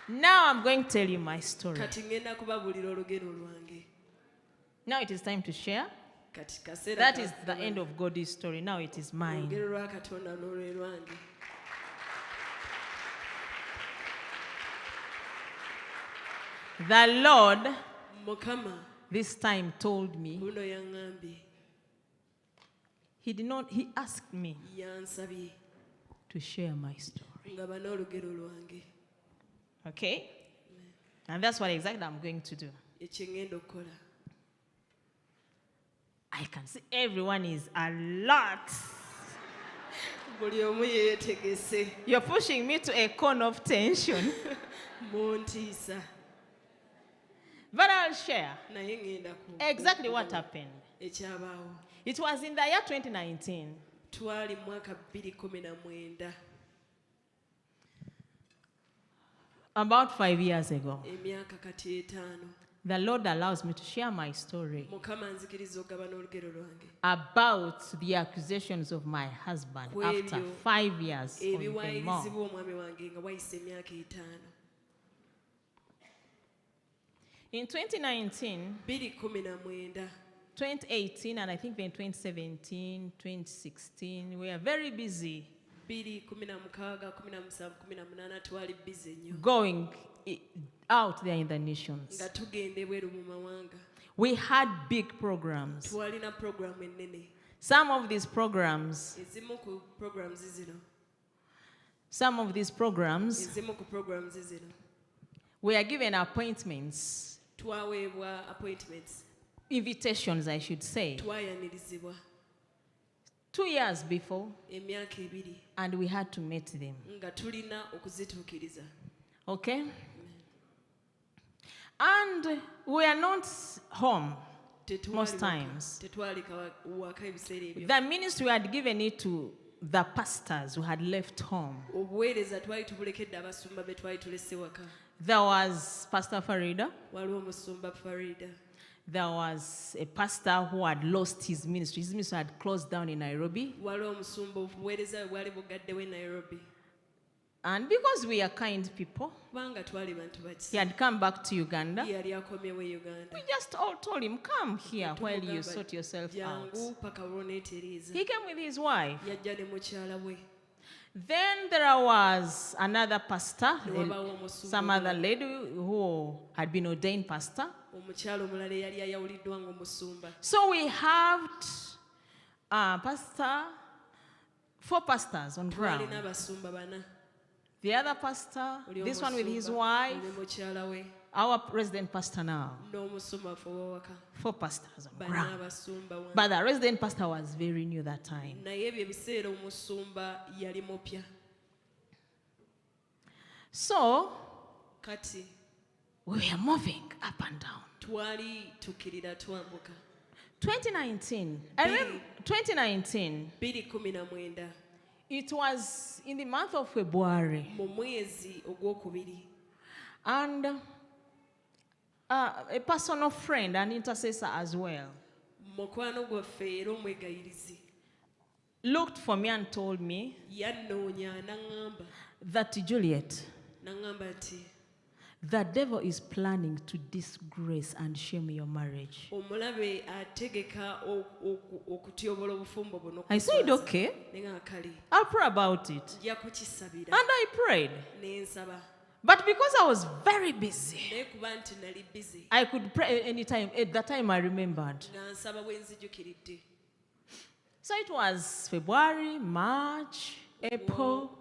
Now I'm going to tell you my story. Now it is time to share. That is the end of God's story. Now it is mine. The Lord this time told me, he asked me to share my story. Okay? And that's what exactly I'm going to do. I can see everyone is alert. You're pushing me to a corner of tension. But I'll share exactly what happened. It was in the year 2019. About 5 years ago. The Lord allows me to share my story about the accusations of my husband after 5 years on the mall. In 2019, 2018, and I think then 2017, 2016, we are very busy going out there in the nations. We had big programs. Some of these programs we are given appointments. Invitations, I should say. 2 years before, and we had to meet them. Okay? And we are not home most times. The ministry had given it to the pastors who had left home. There was Pastor Farida. There was a pastor who had lost his ministry. His ministry had closed down in Nairobi. And because we are kind people, he had come back to Uganda. We just all told him, come here while you sort yourself out. He came with his wife. Then there was another pastor, some other lady who had been ordained pastor. So we had 4 pastors on ground. The other pastor, this one with his wife, our resident pastor now. 4 pastors on ground. But the resident pastor was very new that time. So, we were moving up and down. 2019. I remember 2019. It was in the month of February. And a personal friend, an intercessor as well, looked for me and told me that, Juliet, the devil is planning to disgrace and shame your marriage. I said, okay, I'll pray about it. And I prayed. But because I was very busy, I could pray anytime. At that time, I remembered. So it was February, March, April.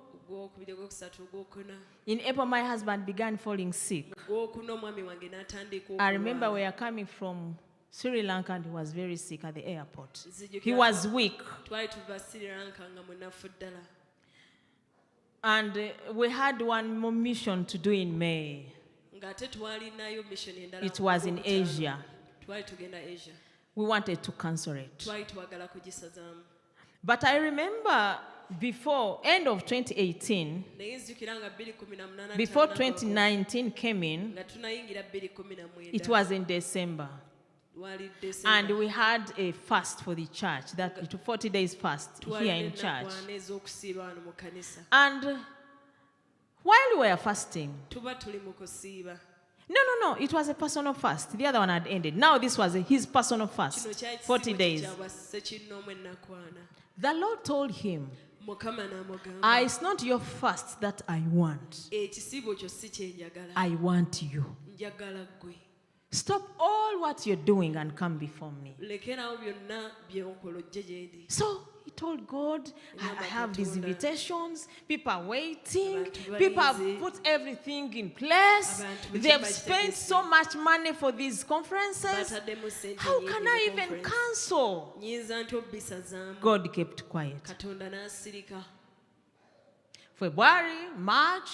In April, my husband began falling sick. I remember we were coming from Sri Lanka and he was very sick at the airport. He was weak. And we had one more mission to do in May. It was in Asia. We wanted to cancel it. But I remember before end of 2018, before 2019 came in, it was in December. And we had a fast for the church, that 40 days fast here in church. And while we were fasting. No. It was a personal fast. The other one had ended. Now this was his personal fast. 40 days. The Lord told him, it's not your fast that I want. I want you. Stop all what you're doing and come before me. So he told God, I have these invitations. People are waiting. People have put everything in place. They've spent so much money for these conferences. How can I even cancel? God kept quiet. February, March,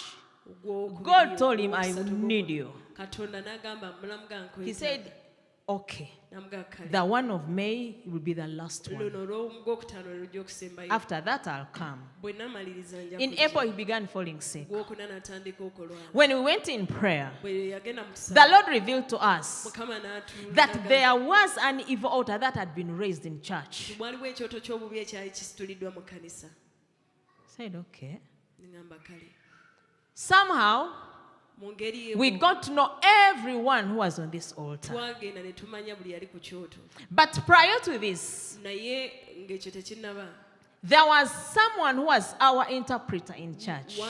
God told him, I need you. He said, okay. The one of May will be the last one. After that, I'll come. In April, he began falling sick. When we went in prayer, the Lord revealed to us that there was an evil altar that had been raised in church. Said, okay. Somehow, we got to know everyone who was on this altar. But prior to this, there was someone who was our interpreter in church.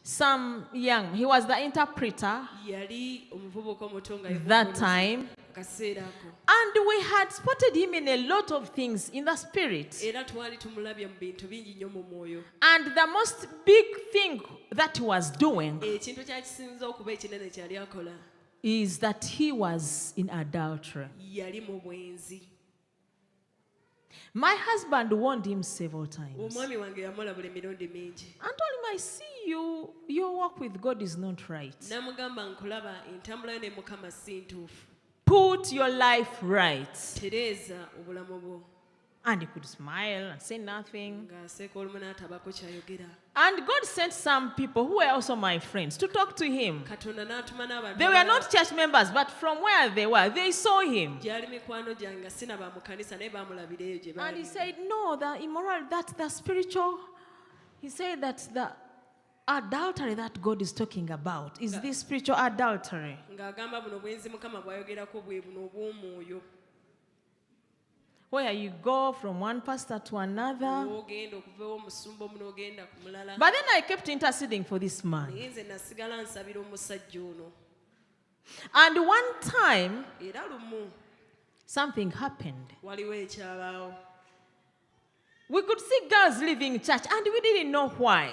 Some young, he was the interpreter that time. And we had spotted him in a lot of things in the spirit. And the most big thing that he was doing is that he was in adultery. My husband warned him several times. And told him, I see you, your walk with God is not right. Put your life right. And he could smile and say nothing. And God sent some people who were also my friends to talk to him. They were not church members, but from where they were, they saw him. And he said, no, the immoral, that's the spiritual. He said that the adultery that God is talking about is this spiritual adultery. Where you go from one pastor to another. But then I kept interceding for this man. And one time, something happened. We could see girls leaving church and we didn't know why.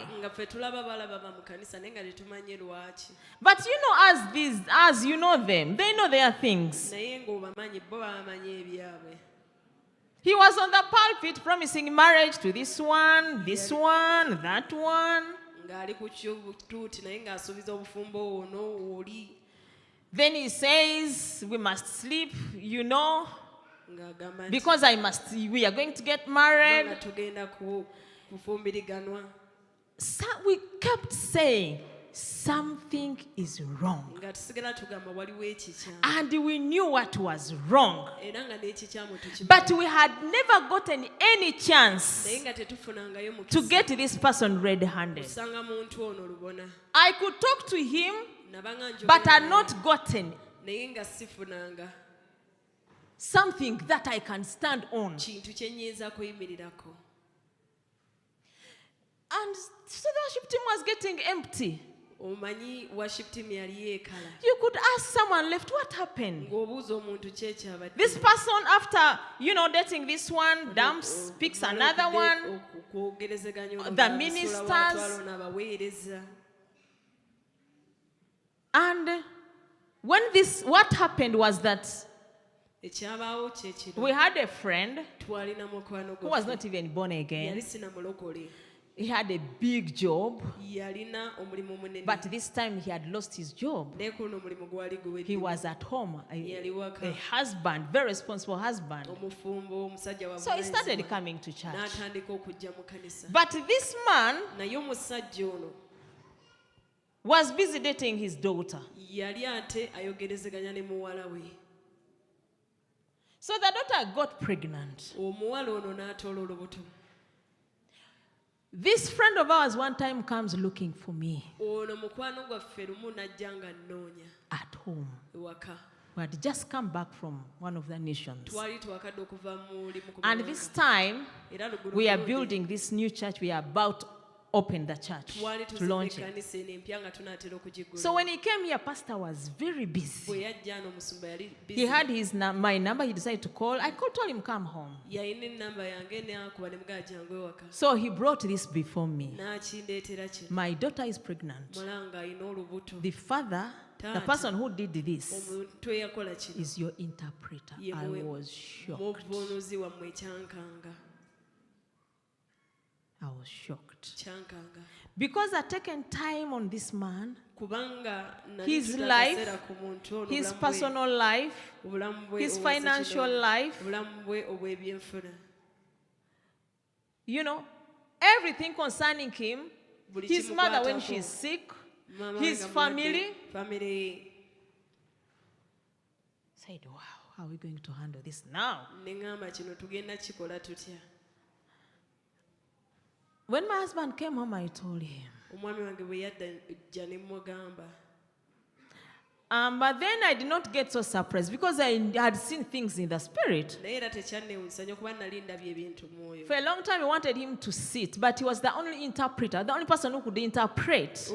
But you know, as you know them, they know their things. He was on the pulpit promising marriage to this one, that one. Then he says, we must sleep, you know, because we are going to get married. So we kept saying, something is wrong. And we knew what was wrong. But we had never gotten any chance to get this person red-handed. I could talk to him, but I had not gotten something that I can stand on. And so the worship team was getting empty. You could ask someone left, what happened? This person, after, dating this one, dumps, picks another one. The ministers. And what happened was that we had a friend who was not even born again. He had a big job, but this time he had lost his job. He was at home, a husband, very responsible husband. So he started coming to church. But this man was busy dating his daughter. So the daughter got pregnant. This friend of ours one time comes looking for me at home. We had just come back from one of the nations. And this time, we are building this new church. We are about to open the church, to launch it. So when he came here, Pastor was very busy. He had my number. He decided to call. I told him, come home. So he brought this before me. My daughter is pregnant. The father, the person who did this, is your interpreter. I was shocked. I was shocked. Because I've taken time on this man, his life, his personal life, his financial life, you know, everything concerning him, his mother when she's sick, his family. Said, wow, how are we going to handle this now? When my husband came home, I told him. But then I did not get so surprised because I had seen things in the spirit. For a long time, I wanted him to sit, but he was the only interpreter, the only person who could interpret.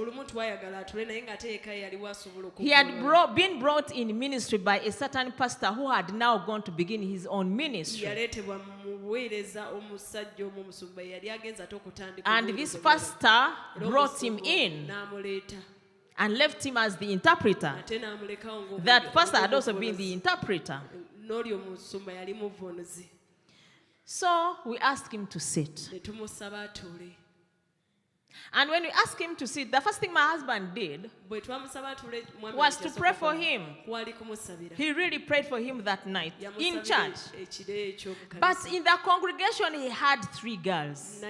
He had been brought in ministry by a certain pastor who had now gone to begin his own ministry. And this pastor brought him in and left him as the interpreter. That pastor had also been the interpreter. So we asked him to sit. And when we asked him to sit, the first thing my husband did was to pray for him. He really prayed for him that night in church. But in the congregation, he had 3 girls.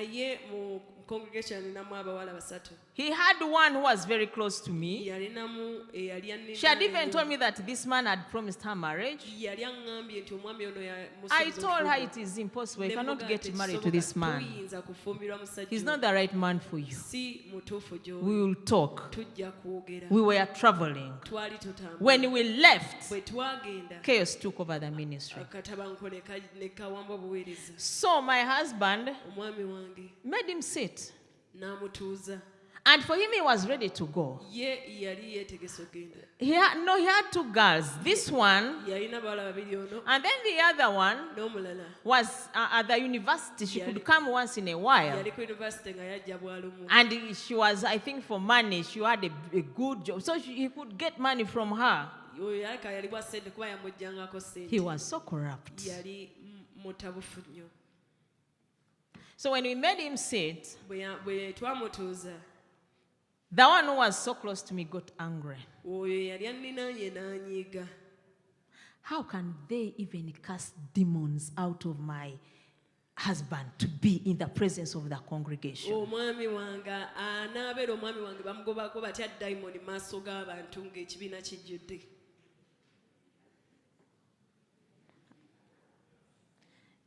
He had one who was very close to me. She had even told me that this man had promised her marriage. I told her it is impossible. You cannot get married to this man. He's not the right man for you. We will talk. We were traveling. When we left, chaos took over the ministry. So my husband made him sit. And for him, he was ready to go. He had 2 girls. This one, and then the other one was at the university. She could come once in a while. And she was, I think, for money. She had a good job. So he could get money from her. He was so corrupt. So when we made him sit, the one who was so close to me got angry. How can they even cast demons out of my husband to be in the presence of the congregation?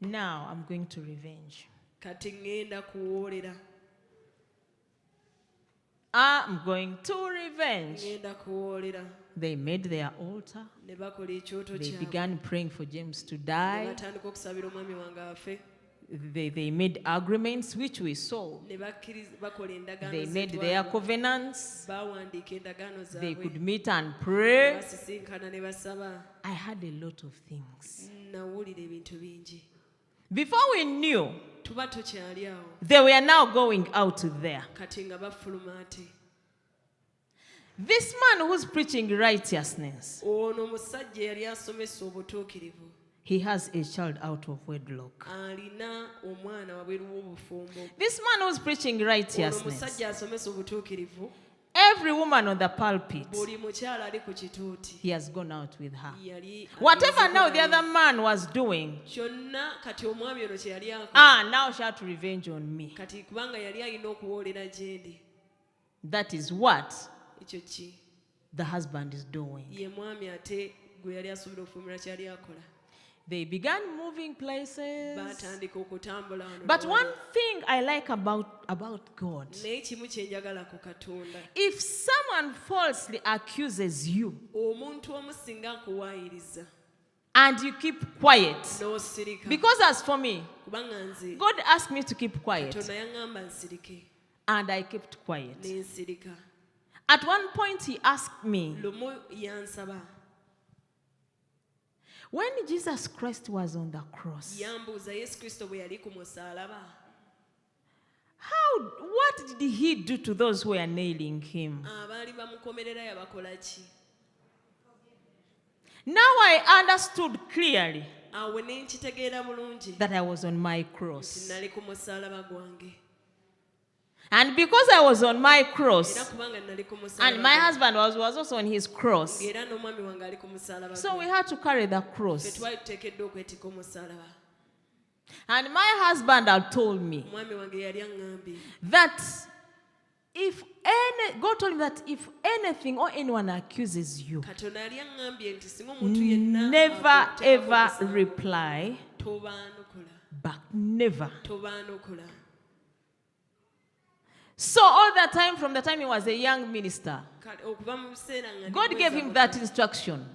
Now I'm going to revenge. I'm going to revenge. They made their altar. They began praying for James to die. They made agreements, which we saw. They made their covenants. They could meet and pray. I had a lot of things. Before we knew, they were now going out there. This man who's preaching righteousness, he has a child out of wedlock. This man who's preaching righteousness, every woman on the pulpit, he has gone out with her. Whatever now the other man was doing, now she had to revenge on me. That is what the husband is doing. They began moving places. But one thing I like about God, if someone falsely accuses you and you keep quiet, because as for me, God asked me to keep quiet, and I kept quiet. At one point he asked me, when Jesus Christ was on the cross, what did he do to those who were nailing him? Now I understood clearly that I was on my cross. And because I was on my cross, and my husband was also on his cross, so we had to carry the cross. And my husband had told me that God told me that if anything or anyone accuses you, never ever reply back. Never. So all that time, from the time he was a young minister, God gave him that instruction.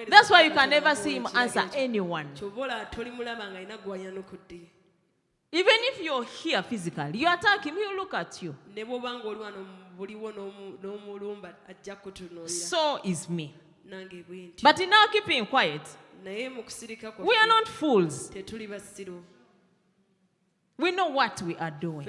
That's why you can never see him answer anyone. Even if you're here physically, you attack him, he'll look at you. So is me. But in now keeping quiet, we are not fools. We know what we are doing.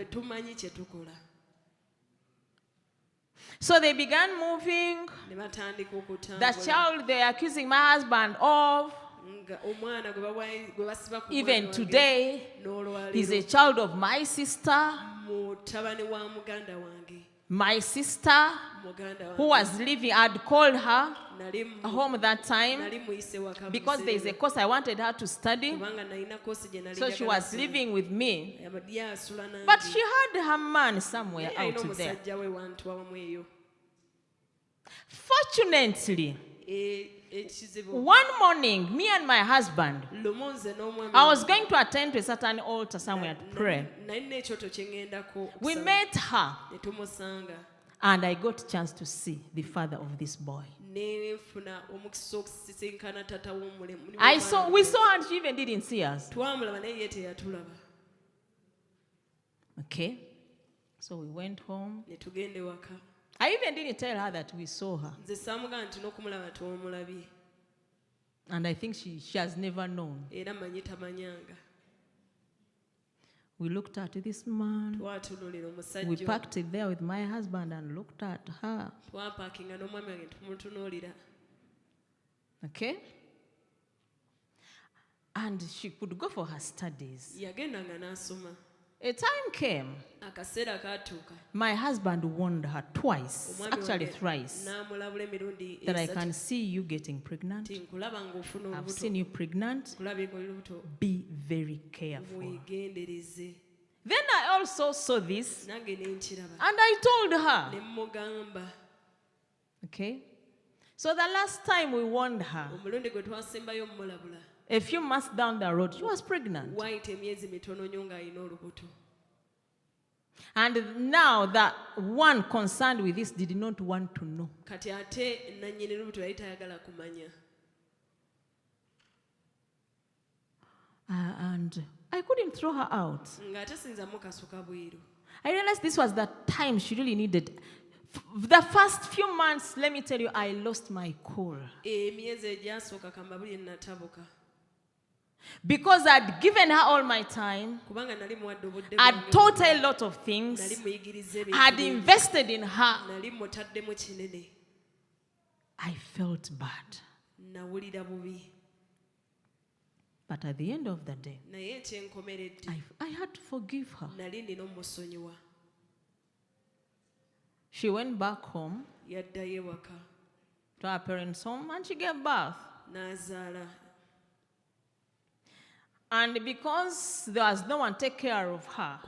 So they began moving. The child they are accusing my husband of, even today, he's a child of my sister. My sister, who was living, I'd called her home that time because there is a course I wanted her to study. So she was living with me. But she had her man somewhere out there. Fortunately, one morning, me and my husband, I was going to attend to a certain altar somewhere to pray. We met her, and I got a chance to see the father of this boy. We saw her, and she even didn't see us. Okay, so we went home. I even didn't tell her that we saw her. And I think she has never known. We looked at this man. We parked it there with my husband and looked at her. Okay? And she could go for her studies. A time came. My husband warned her twice, actually thrice, that I can see you getting pregnant. I've seen you pregnant. Be very careful. Then I also saw this, and I told her. Okay? So the last time we warned her, a few months down the road, she was pregnant. And now that one concerned with this did not want to know. And I couldn't throw her out. I realized this was the time she really needed. The first few months, let me tell you, I lost my cool. Because I'd given her all my time, I'd taught her a lot of things, I'd invested in her. I felt bad. But at the end of the day, I had to forgive her. She went back home to her parents' home and she gave birth. And because there was no one to take care of her,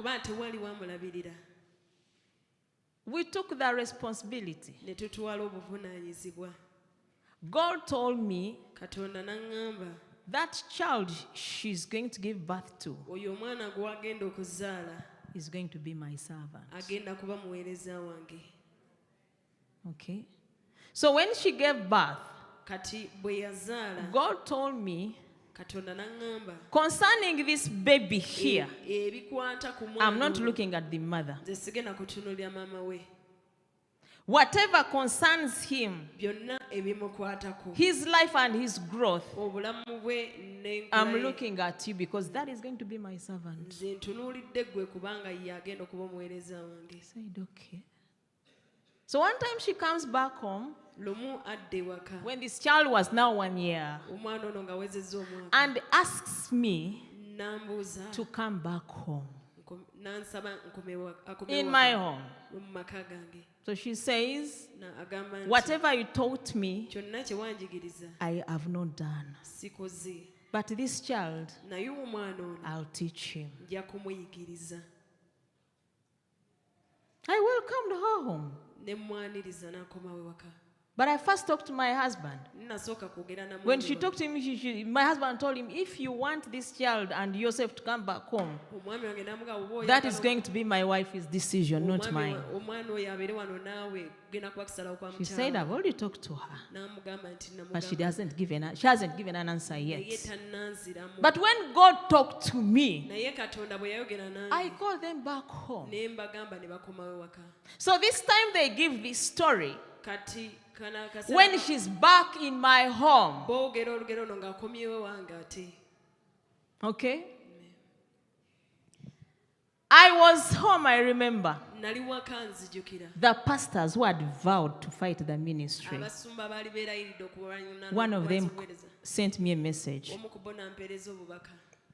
we took the responsibility. God told me that child she's going to give birth to is going to be my servant. Okay? So when she gave birth, God told me concerning this baby here, I'm not looking at the mother. Whatever concerns him, his life and his growth, I'm looking at you because that is going to be my servant. I said, okay. So one time she comes back home, when this child was now 1 year, and asks me to come back home, in my home. So she says, whatever you taught me, I have not done. But this child, I'll teach him. I welcomed her home. But I first talked to my husband. When she talked to him, my husband told him, if you want this child and yourself to come back home, that is going to be my wife's decision, not mine. She said, I've already talked to her. But she hasn't given an answer yet. But when God talked to me, I called them back home. So this time they give this story. When she's back in my home. Okay? I was home, I remember. The pastors who had vowed to fight the ministry. One of them sent me a message.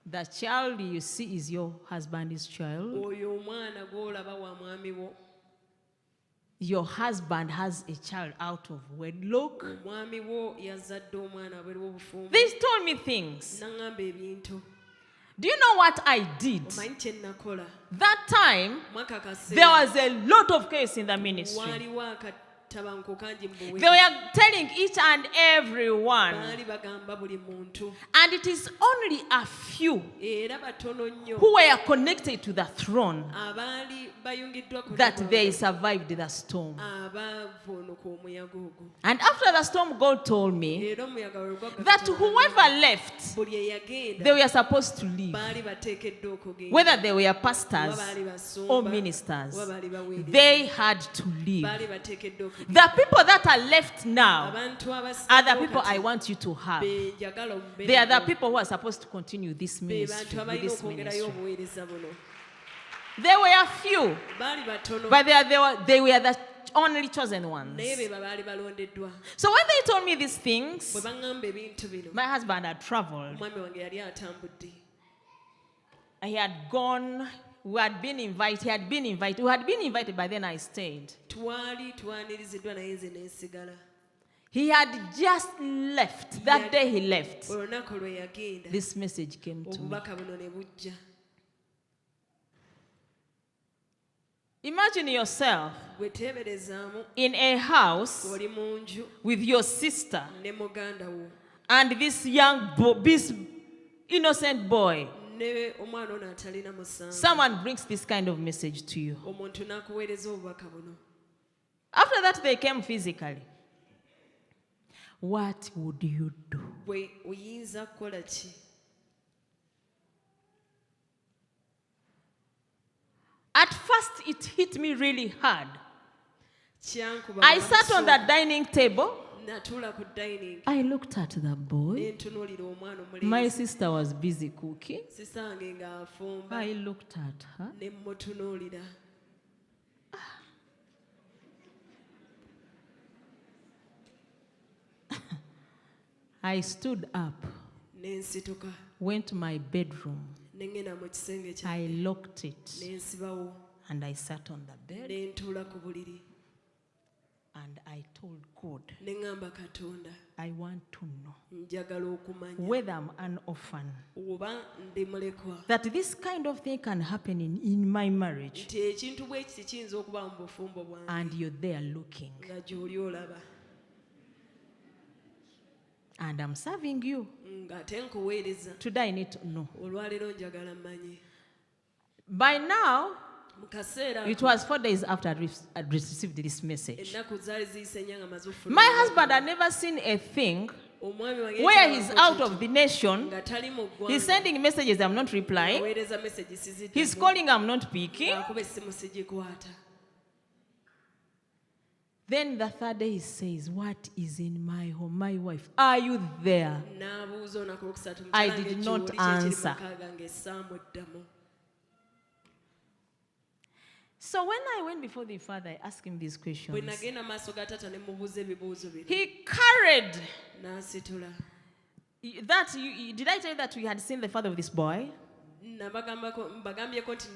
The child you see is your husband's child. Your husband has a child out of wedlock. They told me things. Do you know what I did? That time, there was a lot of chaos in the ministry. They were telling each and everyone. And it is only a few who were connected to the throne that they survived the storm. And after the storm, God told me that whoever left, they were supposed to leave. Whether they were pastors or ministers, they had to leave. The people that are left now are the people I want you to have. They are the people who are supposed to continue this ministry. There were a few, but they were the only chosen ones. So when they told me these things, my husband had traveled. He had gone. We had been invited. We had been invited, but then I stayed. He had just left. That day he left. This message came to me. Imagine yourself in a house with your sister and this this innocent boy. Someone brings this kind of message to you. After that, they came physically. What would you do? At first, it hit me really hard. I sat on the dining table. I looked at the boy. My sister was busy cooking. I looked at her. I stood up, went to my bedroom. I locked it, and I sat on the bed. And I told God, I want to know whether I'm an orphan, that this kind of thing can happen in my marriage, and you're there looking. And I'm serving you. Today I need to know. By now, it was 4 days after I received this message. My husband had never seen a thing where he's out of the nation. He's sending messages, I'm not replying. He's calling, I'm not picking. Then the third day he says, what is in my home? My wife, are you there? I did not answer. So when I went before the father, I asked him these questions. He carried that. Did I tell you that we had seen the father of this boy?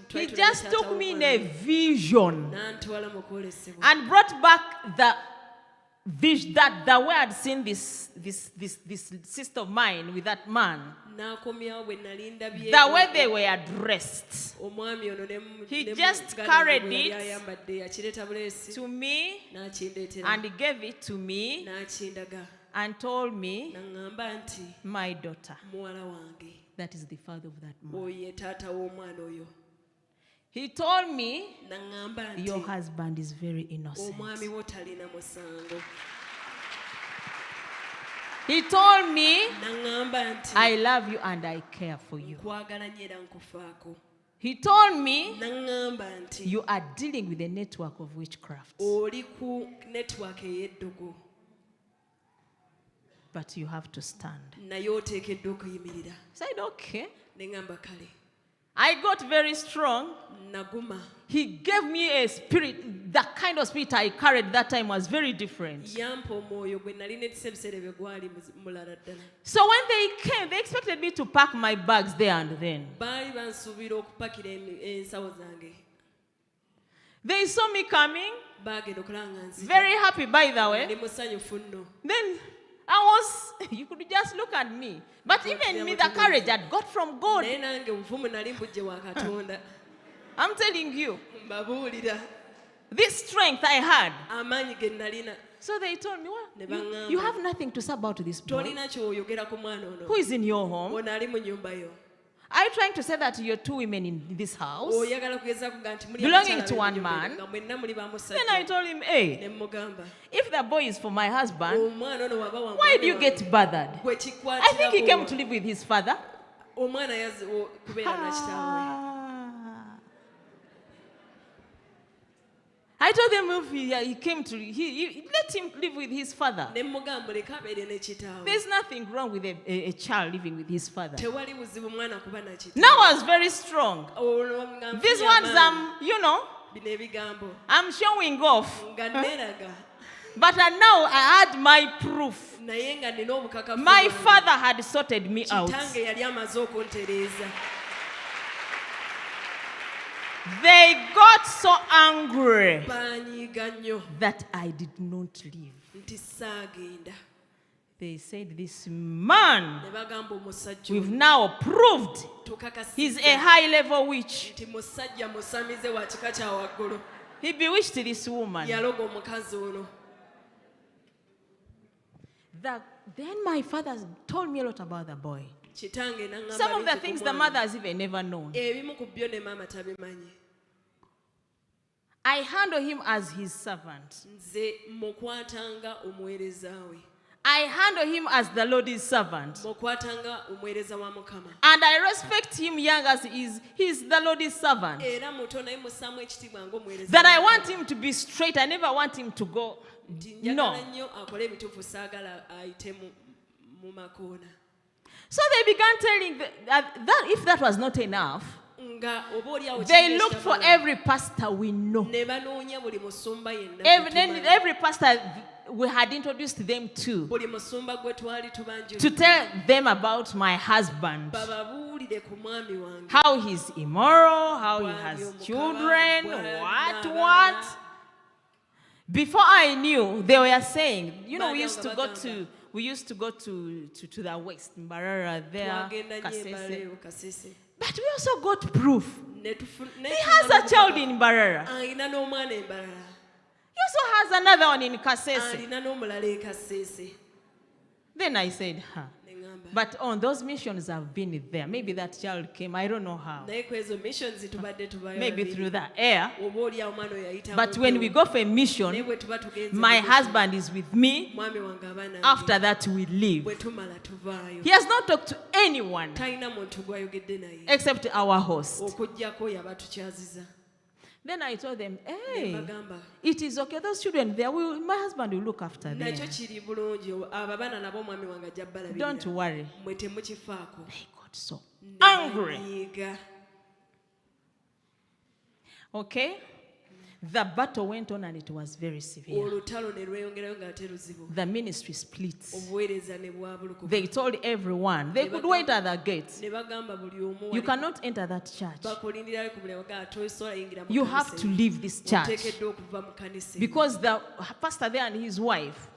He just took me in a vision and brought back the vision that the way I'd seen this sister of mine with that man. The way they were dressed. He just carried it to me and he gave it to me and told me, my daughter, that is the father of that man. He told me, your husband is very innocent. He told me, I love you and I care for you. He told me, you are dealing with a network of witchcraft. But you have to stand. I said, okay. I got very strong. He gave me a spirit. The kind of spirit I carried that time was very different. So when they came, they expected me to pack my bags there and then. They saw me coming. Very happy, by the way. Then you could just look at me. But even me, the courage I'd got from God. I'm telling you. This strength I had. So they told me, well, you have nothing to say about this boy. Who is in your home? Are you trying to say that you're two women in this house belonging to one man? Then I told him, hey, if the boy is for my husband, why do you get bothered? I think he came to live with his father. I told him if he came to, let him live with his father. There's nothing wrong with a child living with his father. Now I was very strong. These ones, I'm showing off. But now I had my proof. My father had sorted me out. They got so angry that I did not leave. They said, this man, we've now proved he's a high-level witch. He bewitched this woman. Then my father told me a lot about the boy. Some of the things the mother has even never known. I handle him as his servant. I handle him as the Lord's servant. And I respect him young as he's the Lord's servant. That I want him to be straight. I never want him to go. No. So they began telling that if that was not enough, they looked for every pastor we know. Every pastor we had introduced them to tell them about my husband. How he's immoral, how he has children, what. Before I knew, they were saying, we used to go to the west, Mbarara there, Kasese. But we also got proof. He has a child in Mbarara. He also has another one in Kasese. Then I said, but on those missions I've been there. Maybe that child came, I don't know how. Maybe through the air. But when we go for a mission, my husband is with me. After that we leave. He has not talked to anyone except our host. Then I told them, hey, it is okay. Those children, my husband will look after them. Don't worry. They got so angry. Okay? The battle went on and it was very severe. The ministry split. They told everyone they could wait at the gates. You cannot enter that church. You have to leave this church. Because the pastor there and his wife,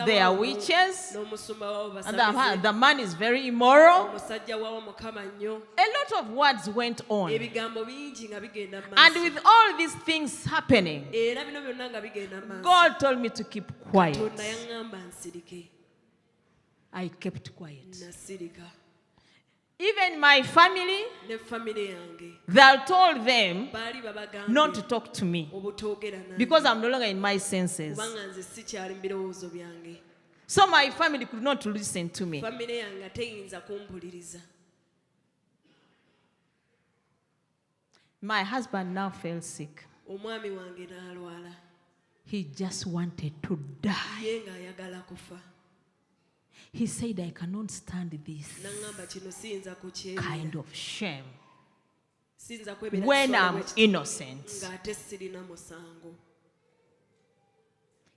they are witches. And the man is very immoral. A lot of words went on. And with all these things happening, God told me to keep quiet. I kept quiet. Even my family, they told them not to talk to me because I'm no longer in my senses. So my family could not listen to me. My husband now fell sick. He just wanted to die. He said, I cannot stand this kind of shame when I'm innocent.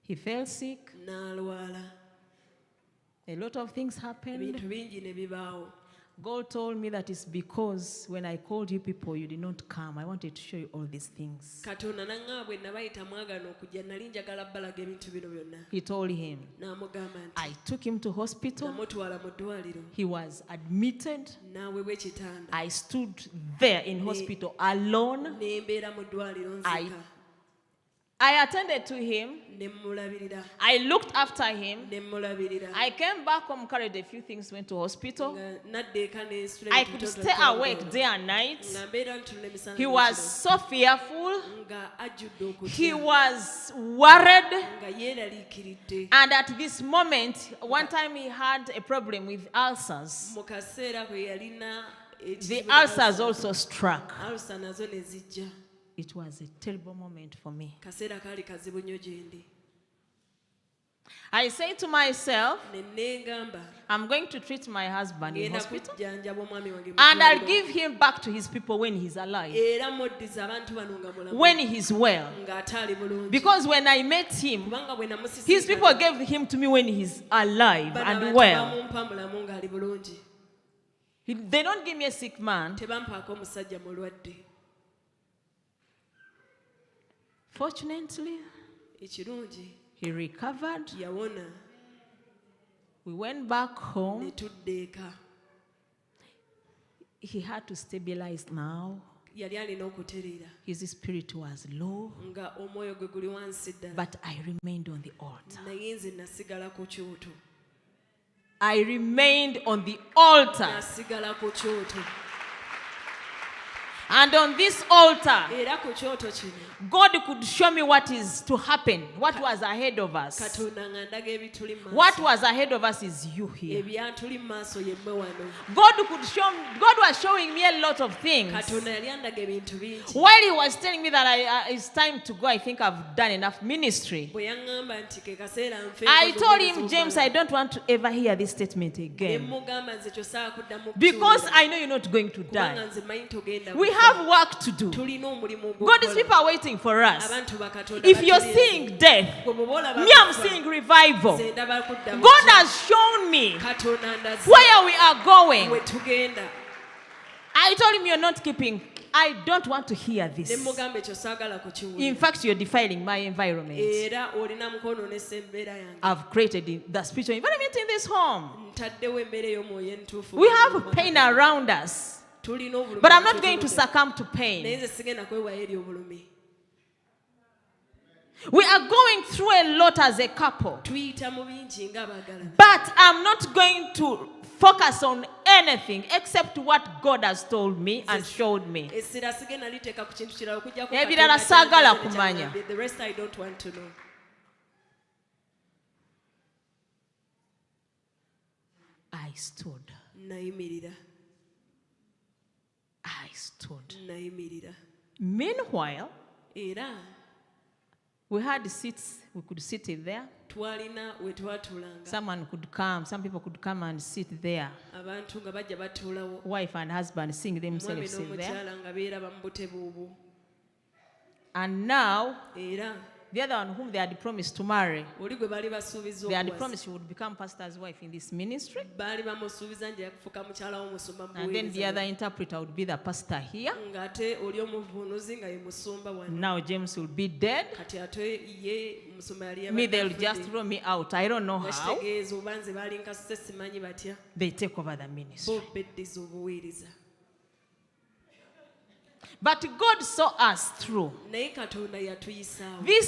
He fell sick. A lot of things happened. God told me that it's because when I called you people, you did not come. I wanted to show you all these things. He told him. I took him to hospital. He was admitted. I stood there in hospital alone. I attended to him. I looked after him. I came back home, carried a few things, went to hospital. I could stay awake day and night. He was so fearful. He was worried. And at this moment, one time he had a problem with ulcers. The ulcers also struck. It was a terrible moment for me. I say to myself, I'm going to treat my husband in hospital and I'll give him back to his people when he's alive, when he's well. Because when I met him, his people gave him to me when he's alive and well. They don't give me a sick man. Fortunately, he recovered. We went back home. He had to stabilize now. His spirit was low. But I remained on the altar. I remained on the altar. And on this altar, God could show me what is to happen, what was ahead of us. What was ahead of us is you here. God was showing me a lot of things. While he was telling me that it's time to go, I think I've done enough ministry. I told him, James, I don't want to ever hear this statement again. Because I know you're not going to die. We have work to do. God's people are waiting for us. If you're seeing death, me, I'm seeing revival. God has shown me where we are going. I told him, you're not keeping. I don't want to hear this. In fact, you're defiling my environment. I've created the spiritual environment in this home. We have pain around us. But I'm not going to succumb to pain. We are going through a lot as a couple. But I'm not going to focus on anything except what God has told me and showed me. The rest I don't want to know. I stood. I stood. Meanwhile, we had seats, we could sit in there. Someone could come, some people could come and sit there. Wife and husband seeing themselves sit there. And now, the other one whom they had promised to marry, they had promised she would become pastor's wife in this ministry. And then the other interpreter would be the pastor here. Now James will be dead. Me, they'll just throw me out. I don't know how. They take over the ministry. But God saw us through. This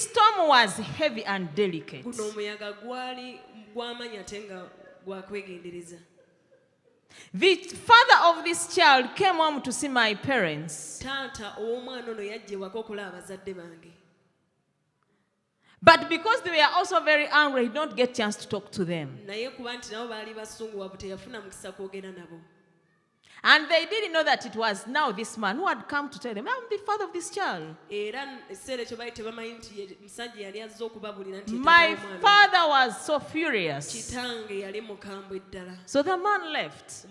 storm was heavy and delicate. The father of this child came home to see my parents. But because they were also very angry, he did not get a chance to talk to them. And they didn't know that it was now this man who had come to tell them, I'm the father of this child. My father was so furious. So the man left.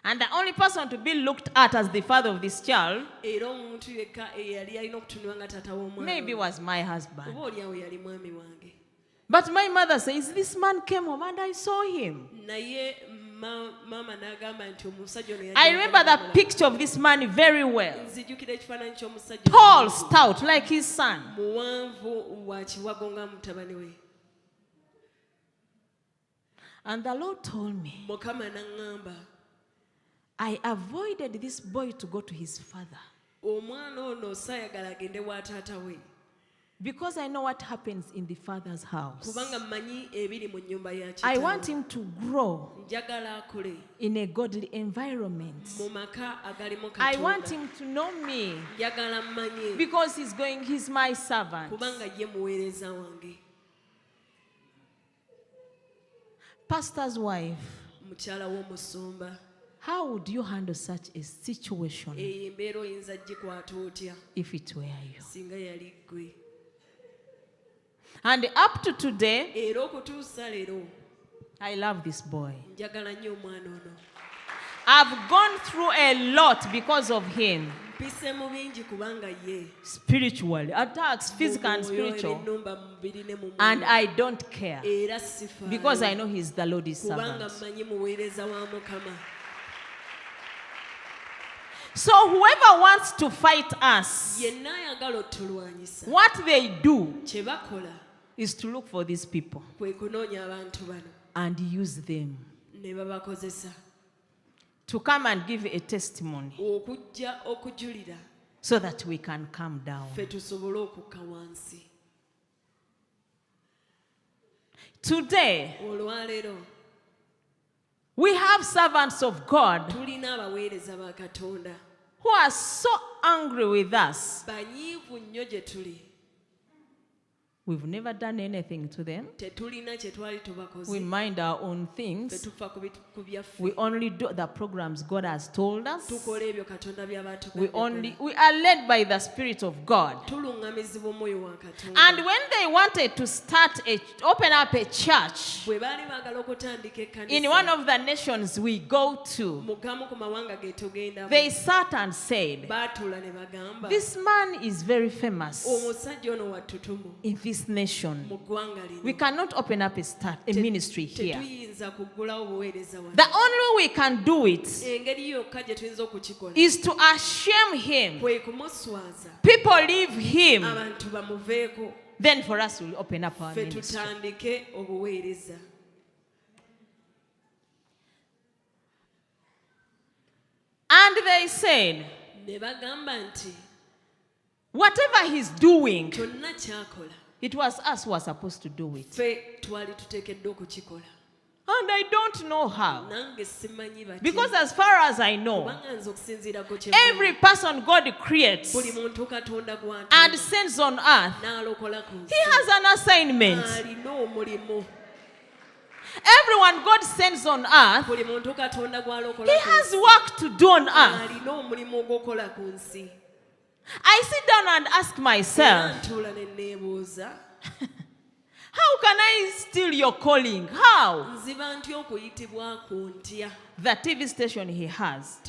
And the only person to be looked at as the father of this child maybe was my husband. But my mother says, this man came home and I saw him. I remember the picture of this man very well. Tall, stout, like his son. And the Lord told me, I avoided this boy to go to his father. Because I know what happens in the father's house. I want him to grow in a godly environment. I want him to know me because he's my servant. Pastor's wife, how would you handle such a situation if it were you? And up to today, I love this boy. I've gone through a lot because of him. Spiritually, attacks, physical and spiritual. And I don't care because I know he's the Lord's servant. So whoever wants to fight us, what they do is to look for these people and use them to come and give a testimony so that we can calm down. Today, we have servants of God who are so angry with us. We've never done anything to them. We mind our own things. We only do the programs God has told us. We are led by the Spirit of God. And when they wanted to open up a church in one of the nations we go to, they sat and said, this man is very famous in this nation. We cannot open up a ministry here. The only way we can do it is to ashame him. People leave him. Then for us we'll open up our ministry. And they said, Whatever he's doing, it was us who were supposed to do it. And I don't know how. Because as far as I know, every person God creates and sends on earth, he has an assignment. Everyone God sends on earth, he has work to do on earth. I sit down and ask myself, how can I steal your calling? How? The TV station he has,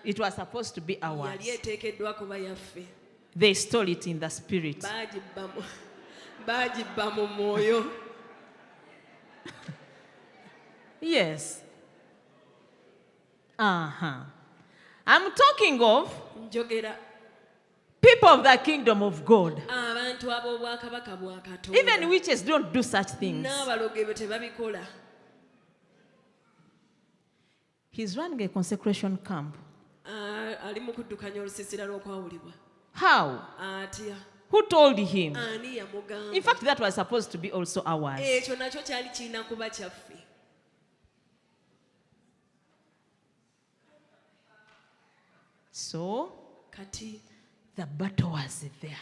it was supposed to be ours. They stole it in the spirit. Yes. I'm talking of people of the kingdom of God. Even witches don't do such things. He's running a consecration camp. How? Who told him? In fact, that was supposed to be also ours. So, the battle was there.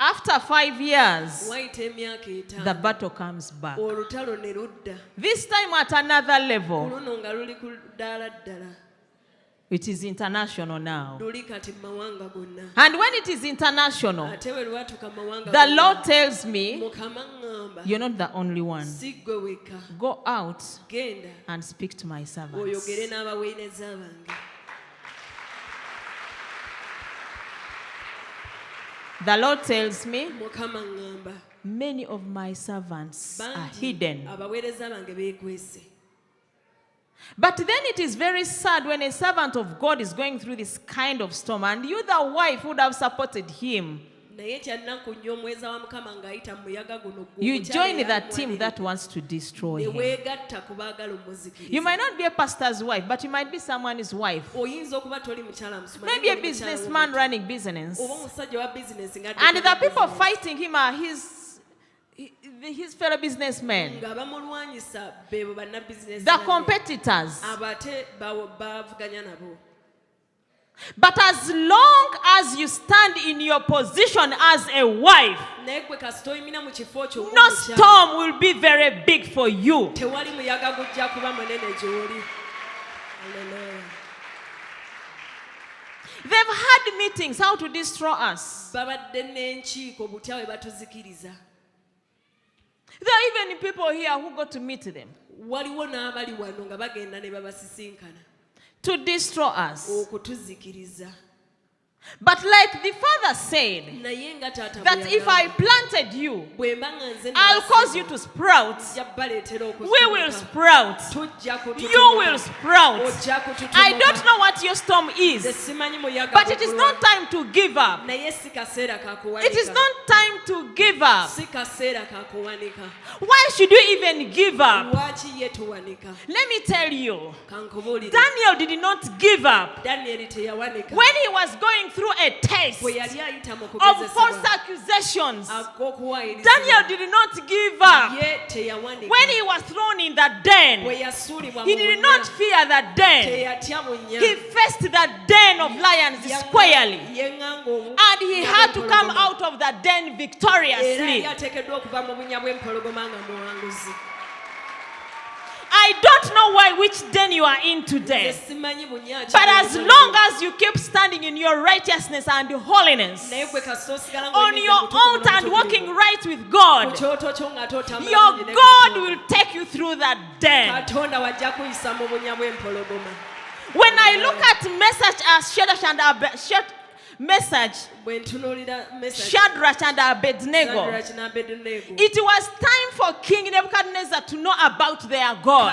After 5 years, the battle comes back. This time at another level. It is international now. And when it is international, the Lord tells me, you're not the only one. Go out and speak to my servants. The Lord tells me, many of my servants are hidden. But then it is very sad when a servant of God is going through this kind of storm and you, the wife, would have supported him. You join the team that wants to destroy him. You might not be a pastor's wife, but you might be someone's wife. Maybe a businessman running business. And the people fighting him are his fellow businessmen. The competitors. But as long as you stand in your position as a wife, no storm will be very big for you. They've had meetings how to destroy us. There are even people here who go to meet them to destroy us. But like the Father said, that if I planted you, I'll cause you to sprout. We will sprout. You will sprout. I don't know what your storm is, but it is not time to give up. It is not time to give up. Why should you even give up? Let me tell you, Daniel did not give up. When he was going through a test of false accusations, Daniel did not give up. When he was thrown in the den, he did not fear the den. He faced the den of lions squarely, and he had to come out of the den victoriously. I don't know which den you are in today, but as long as you keep standing in your righteousness and holiness, on your altar and walking right with God, your God will take you through that den. When I look at Shadrach and Abednego, it was time for King Nebuchadnezzar to know about their God.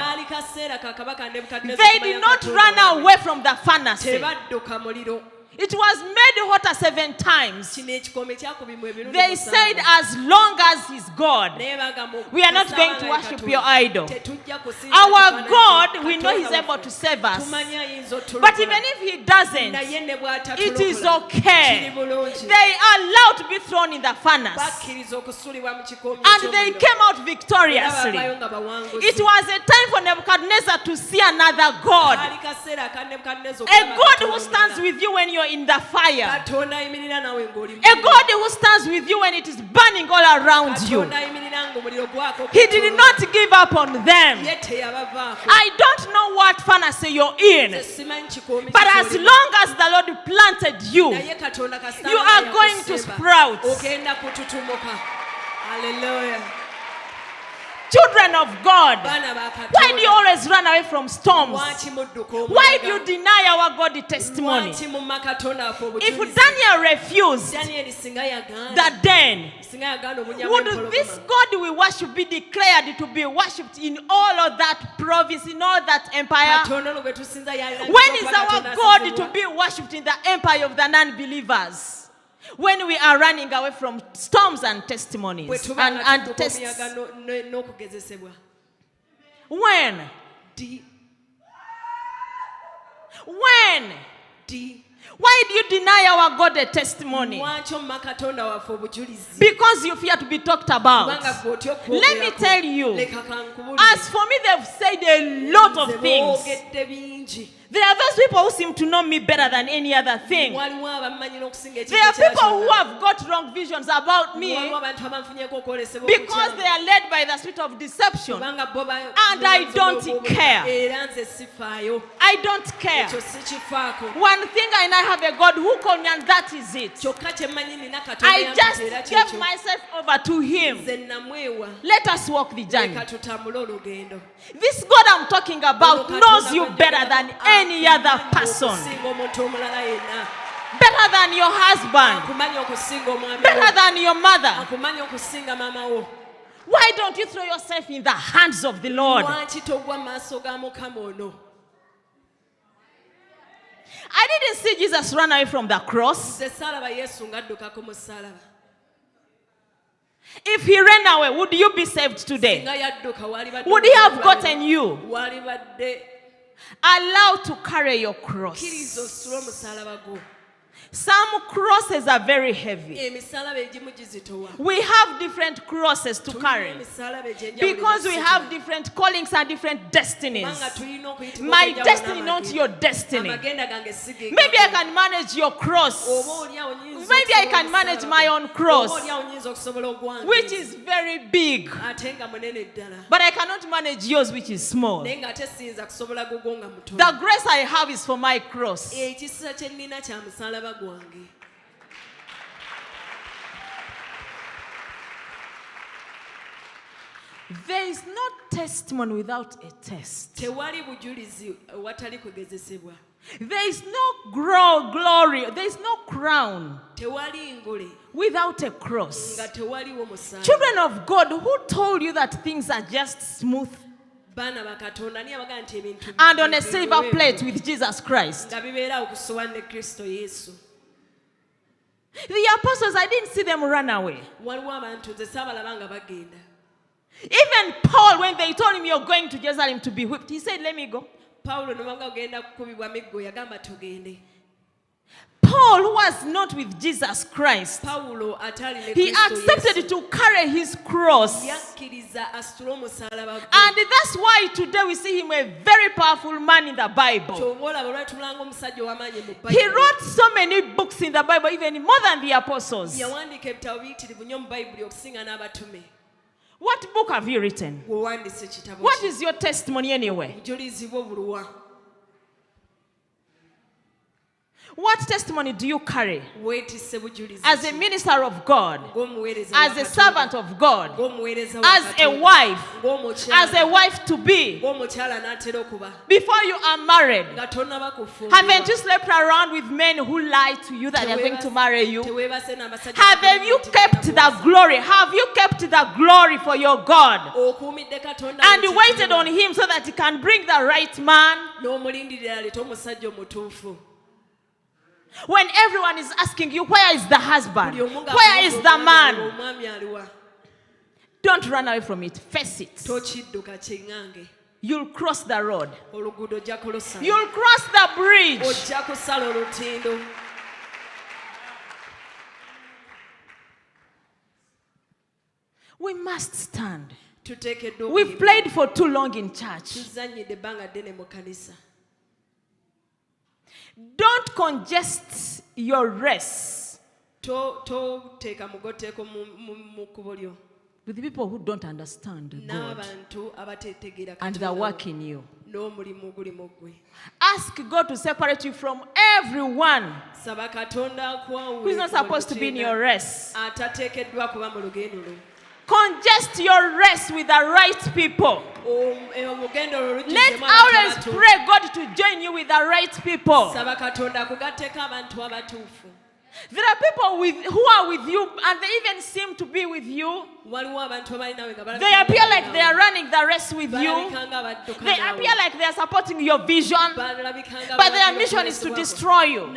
They did not run away from the furnace. It was made hotter 7 times. They said, as long as he's God, we are not going to worship your idol. Our God, we know he's able to save us. But even if he doesn't, it is okay. They are allowed to be thrown in the furnace. And they came out victoriously. It was a time for Nebuchadnezzar to see another God. A God who stands with you when you're in the fire. A God who stands with you when it is burning all around you. He did not give up on them. I don't know what furnace you're in, but as long as the Lord planted you, you are going to sprout. Hallelujah. Children of God, why do you always run away from storms? Why do you deny our God the testimony? If Daniel refused, then would this God we worship be declared to be worshipped in all of that province, in all that empire? When is our God to be worshipped in the empire of the non-believers? When we are running away from storms and testimonies and tests. When? When? Why do you deny our God a testimony? Because you fear to be talked about. Let me tell you, as for me, they've said a lot of things. There are those people who seem to know me better than any other thing. There are people who have got wrong visions about me because they are led by the spirit of deception. And I don't care. I don't care. One thing I know, I have a God who called me, and that is it. I just gave myself over to him. Let us walk the journey. This God I'm talking about knows you better than any other person. Better than your husband. Better than your mother. Why don't you throw yourself in the hands of the Lord? I didn't see Jesus run away from the cross. If he ran away, would you be saved today? Would he have gotten you? Allow to carry your cross. Some crosses are very heavy. We have different crosses to carry because we have different callings and different destinies. My destiny, not your destiny. Maybe I can manage your cross. Maybe I can manage my own cross, which is very big. But I cannot manage yours, which is small. The grace I have is for my cross. There is no testimony without a test. There is no glory. There is no crown without a cross. Children of God, who told you that things are just smooth and on a silver plate with Jesus Christ? The apostles, I didn't see them run away. Even Paul, when they told him you're going to Jerusalem to be whipped, he said, let me go. Paul, who was not with Jesus Christ, he accepted to carry his cross. And that's why today we see him a very powerful man in the Bible. He wrote so many books in the Bible, even more than the apostles. What book have you written? What is your testimony anyway? What testimony do you carry as a minister of God, as a servant of God, as a wife to be? Before you are married, haven't you slept around with men who lie to you that they are going to marry you? Have you kept the glory? Have you kept the glory for your God and waited on him so that he can bring the right man? When everyone is asking you, where is the husband? Where is the man? Don't run away from it. Face it. You'll cross the road. You'll cross the bridge. We must stand. We've played for too long in church. Don't congest your race with people who don't understand God and the work in you. Ask God to separate you from everyone who is not supposed to be in your race. Congest your race with the right people. Let always pray God to join you with the right people. There are people who are with you and they even seem to be with you. They appear like they are running the race with you. They appear like they are supporting your vision, but their mission is to destroy you.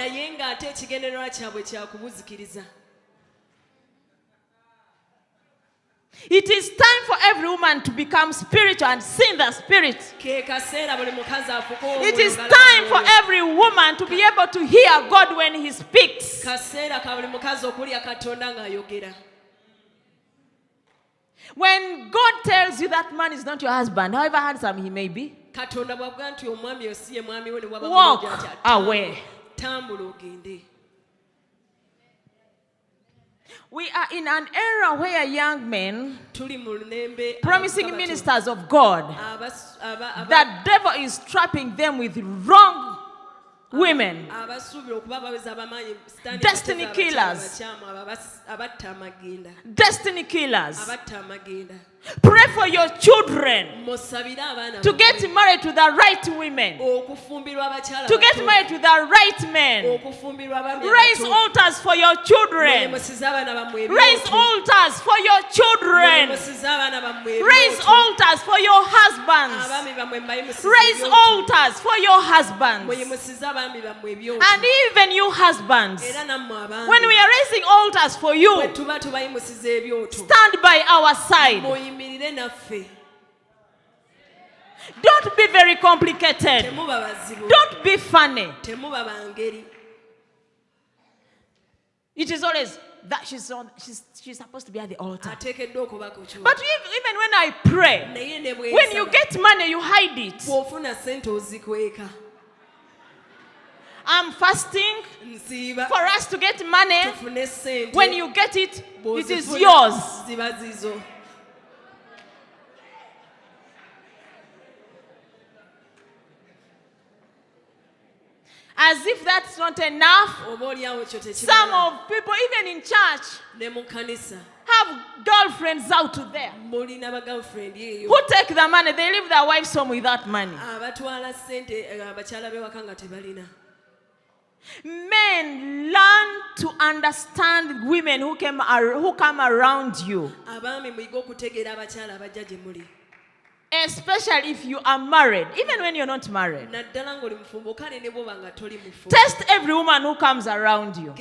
It is time for every woman to become spiritual and see the Spirit. It is time for every woman to be able to hear God when He speaks. When God tells you that man is not your husband, however handsome he may be, walk away. We are in an era where young men promising ministers of God, the devil is trapping them with wrong women, destiny killers. Destiny killers. Pray for your children to get married to the right women, to get married to the right men. Raise altars for your children. Raise altars for your children. Raise altars for your husbands. Raise altars for your husbands. And even you husbands, when we are raising altars for you, stand by our side. Don't be very complicated. Don't be funny. It is always that she's supposed to be at the altar. But even when I pray, when you get money, you hide it. I'm fasting for us to get money. When you get it, it is yours. As if that's not enough, some of people, even in church, have girlfriends out there who take the money. They leave their wives home with that money. Men, learn to understand women who come around you. Especially if you are married, even when you're not married. Test every woman who comes around you.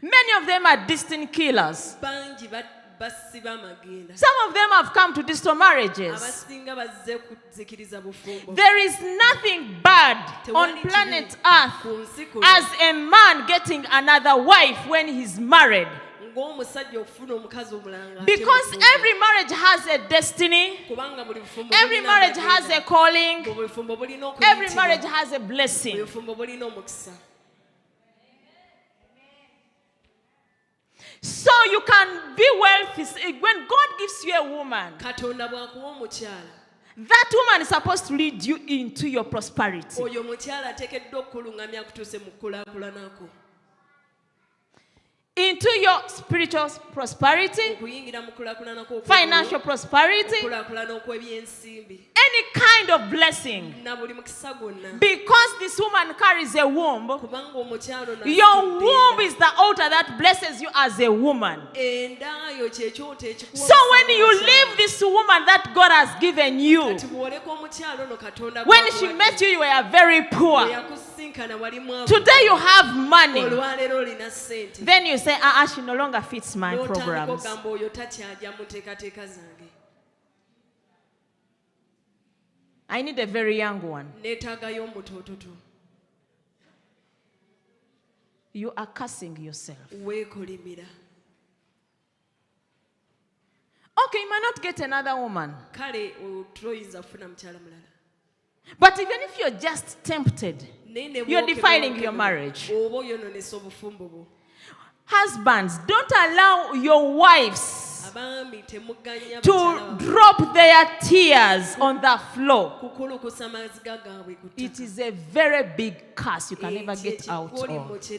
Many of them are destiny killers. Some of them have come to destroy marriages. There is nothing bad on planet Earth as a man getting another wife when he's married. Because every marriage has a destiny, every marriage has a calling, every marriage has a blessing. So you can be wealthy. When God gives you a woman, that woman is supposed to lead you into your prosperity. Into your spiritual prosperity, financial prosperity, any kind of blessing. Because this woman carries a womb, your womb is the altar that blesses you as a woman. So when you leave this woman that God has given you, when she met you, you were very poor. Today you have money. Then you say, she no longer fits my programs. I need a very young one. You are cursing yourself. Okay, you might not get another woman. But even if you're just tempted, you're defiling your marriage. Husbands, don't allow your wives to drop their tears on the floor. It is a very big curse you can never get out of.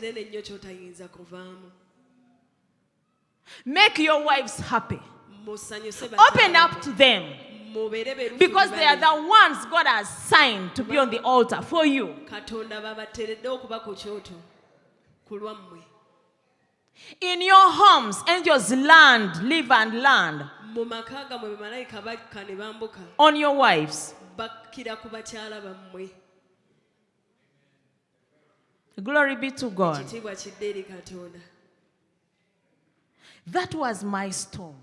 Make your wives happy. Open up to them. Because they are the ones God has signed to be on the altar for you. In your homes, angels land, live and land on your wives. Glory be to God. That was my storm.